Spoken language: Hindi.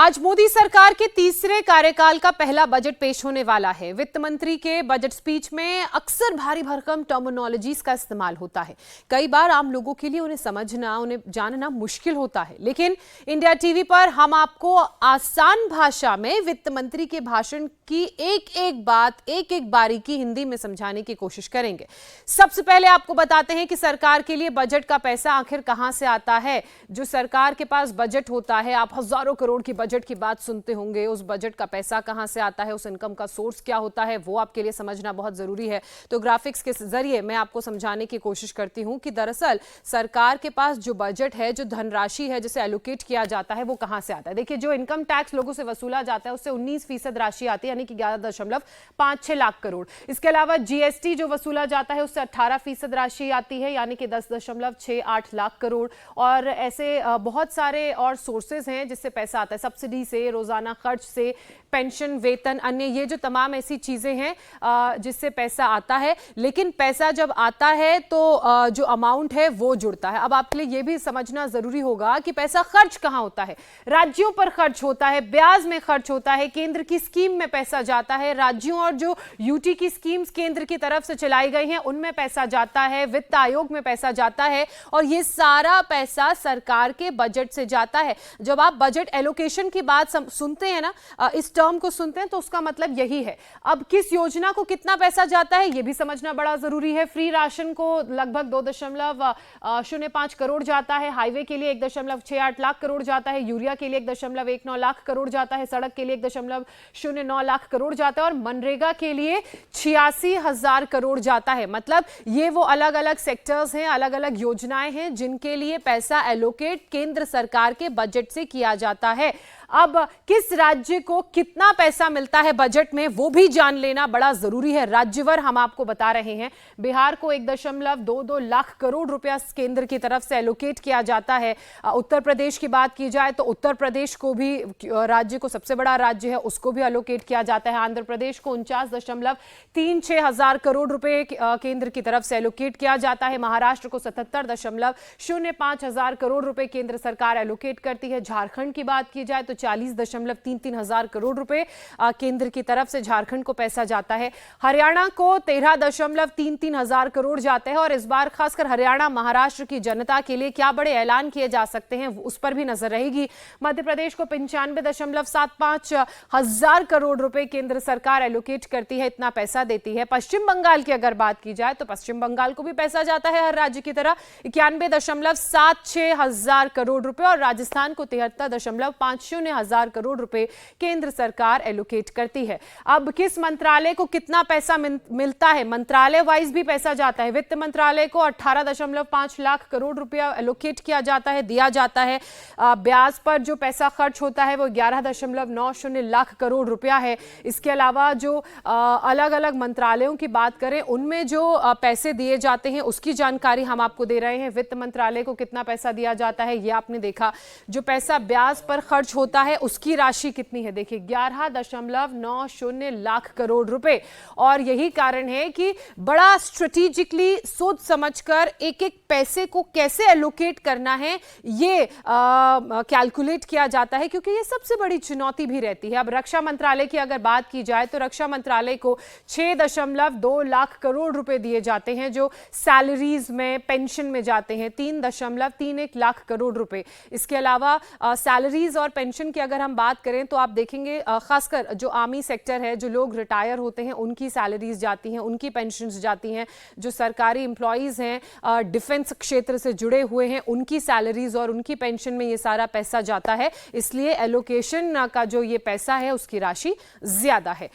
आज मोदी सरकार के तीसरे कार्यकाल का पहला बजट पेश होने वाला है। वित्त मंत्री के बजट स्पीच में अक्सर भारी भरकम टर्मिनोलॉजीज का इस्तेमाल होता है। कई बार आम लोगों के लिए उन्हें समझना, उन्हें जानना मुश्किल होता है, लेकिन इंडिया टीवी पर हम आपको आसान भाषा में वित्त मंत्री के भाषण की एक एक बात, एक एक बारीकी हिंदी में समझाने की कोशिश करेंगे। सबसे पहले आपको बताते हैं कि सरकार के लिए बजट का पैसा आखिर कहां से आता है। जो सरकार के पास बजट होता है, आप हजारों करोड़ की बजट की बात सुनते होंगे, उस बजट का पैसा कहां से आता है, उस इनकम का सोर्स क्या होता है, वो आपके लिए समझना बहुत जरूरी है। तो ग्राफिक्स के जरिए मैं आपको समझाने की कोशिश करती हूं कि दरअसल सरकार के पास जो बजट है, जो धनराशि है जिसे एलोकेट किया जाता है, वो कहां से आता है। देखिए, जो इनकम टैक्स लोगों से वसूला जाता है उससे 19% राशि आती है, यानी कि 11.56 लाख करोड़। इसके अलावा जीएसटी जो वसूला जाता है उससे 18% राशि आती है, यानी कि 10.68 लाख करोड़। और ऐसे बहुत सारे और सोर्सेज हैं जिससे पैसा आता है, सब्सिडी से, रोजाना खर्च से, पेंशन, वेतन, अन्य ये जो तमाम ऐसी चीजें हैं जिससे पैसा आता है। लेकिन पैसा जब आता है तो जो अमाउंट है वो जुड़ता है। अब आपके लिए ये भी समझना जरूरी होगा कि पैसा खर्च कहां होता है। राज्यों पर खर्च होता है, ब्याज में खर्च होता है, केंद्र की स्कीम में पैसा जाता है, राज्यों और जो यूटी की स्कीम्स केंद्र की तरफ से चलाई गई हैं उनमें पैसा जाता है, वित्त आयोग में पैसा जाता है, और ये सारा पैसा सरकार के बजट से जाता है। जब आप बजट एलोकेशन की बात सुनते हैं ना, इस टर्म को सुनते हैं, तो उसका मतलब यही है। अब किस योजना को कितना पैसा जाता है ये भी समझना बड़ा जरूरी है। फ्री राशन को लगभग 2.05 करोड़ जाता है, हाईवे के लिए 1.68 लाख करोड़ जाता है, यूरिया के लिए 1.19 लाख करोड़ जाता है, सड़क के लिए 1.09 लाख करोड़ जाता है, और मनरेगा के लिए 86,000 करोड़ जाता है। मतलब ये वो अलग अलग सेक्टर्स हैं, अलग अलग योजनाएं हैं जिनके लिए पैसा एलोकेट केंद्र सरकार के बजट से किया जाता है। अब किस राज्य को कितना पैसा मिलता है बजट में, वो भी जान लेना बड़ा जरूरी है। राज्यवार हम आपको बता रहे हैं। बिहार को 1.22 लाख करोड़ रुपया केंद्र की तरफ से एलोकेट किया जाता है। उत्तर प्रदेश की बात की जाए तो उत्तर प्रदेश को भी, राज्य को सबसे बड़ा राज्य है, उसको भी एलोकेट किया जाता है। आंध्र प्रदेश को 49.36 हजार करोड़ रुपए केंद्र की तरफ से एलोकेट किया जाता है। महाराष्ट्र को 77.05 हजार करोड़ रुपए केंद्र सरकार एलोकेट करती है। झारखंड की बात की जाए तो 40.33 हजार करोड़ रुपए केंद्र की तरफ से झारखंड को पैसा जाता है। हरियाणा को 13.33 हजार करोड़ जाते हैं। और इस बार खासकर हरियाणा, महाराष्ट्र की जनता के लिए क्या बड़े ऐलान किए जा सकते हैं उस पर भी नजर रहेगी। मध्य प्रदेश को 95.75 हजार करोड़ रुपए केंद्र सरकार एलोकेट करती है, इतना पैसा देती है। पश्चिम बंगाल की अगर बात की जाए तो पश्चिम बंगाल को भी पैसा जाता है हर राज्य की तरह, 91.76 हजार करोड़ रुपए, और राजस्थान को 73.50 हजार करोड़ रुपए केंद्र सरकार एलोकेट करती है। अब किस मंत्रालय को कितना पैसा मिलता है, मंत्रालय वाइज भी पैसा जाता है। वित्त मंत्रालय को 18.5 लाख करोड़ रुपया एलोकेट किया जाता है, दिया जाता है। ब्याज पर जो पैसा खर्च होता है वो 11.90 लाख करोड़ रुपया है। इसके अलावा जो अलग अलग मंत्रालयों की बात करें उनमें जो पैसे दिए जाते हैं उसकी जानकारी हम आपको दे रहे हैं। वित्त मंत्रालय को कितना पैसा दिया जाता है ये आपने देखा। जो पैसा ब्याज पर खर्च होता है उसकी राशि कितनी है, देखिए 11.90 लाख करोड़ रुपए। और यही कारण है कि बड़ा स्ट्रेटेजिकली सोच समझकर एक एक पैसे को कैसे एलोकेट करना है ये कैलकुलेट किया जाता है, क्योंकि ये सबसे बड़ी चुनौती भी रहती है। अब रक्षा मंत्रालय की अगर बात की जाए तो रक्षा मंत्रालय को 6.2 लाख करोड़ रुपए दिए जाते हैं जो सैलरीज में, पेंशन में जाते हैं, 3.31 लाख करोड़ रुपए। इसके अलावा सैलरीज और पेंशन की अगर हम बात करें तो आप देखेंगे खासकर जो आर्मी सेक्टर है, जो लोग रिटायर होते हैं उनकी सैलरीज जाती हैं, उनकी पेंशन्स जाती हैं। जो सरकारी एम्प्लॉइज हैं, डिफेंस क्षेत्र से जुड़े हुए हैं, उनकी सैलरीज और उनकी पेंशन में ये सारा पैसा जाता है। इसलिए एलोकेशन का जो ये पैसा है उसकी राशि ज्यादा है।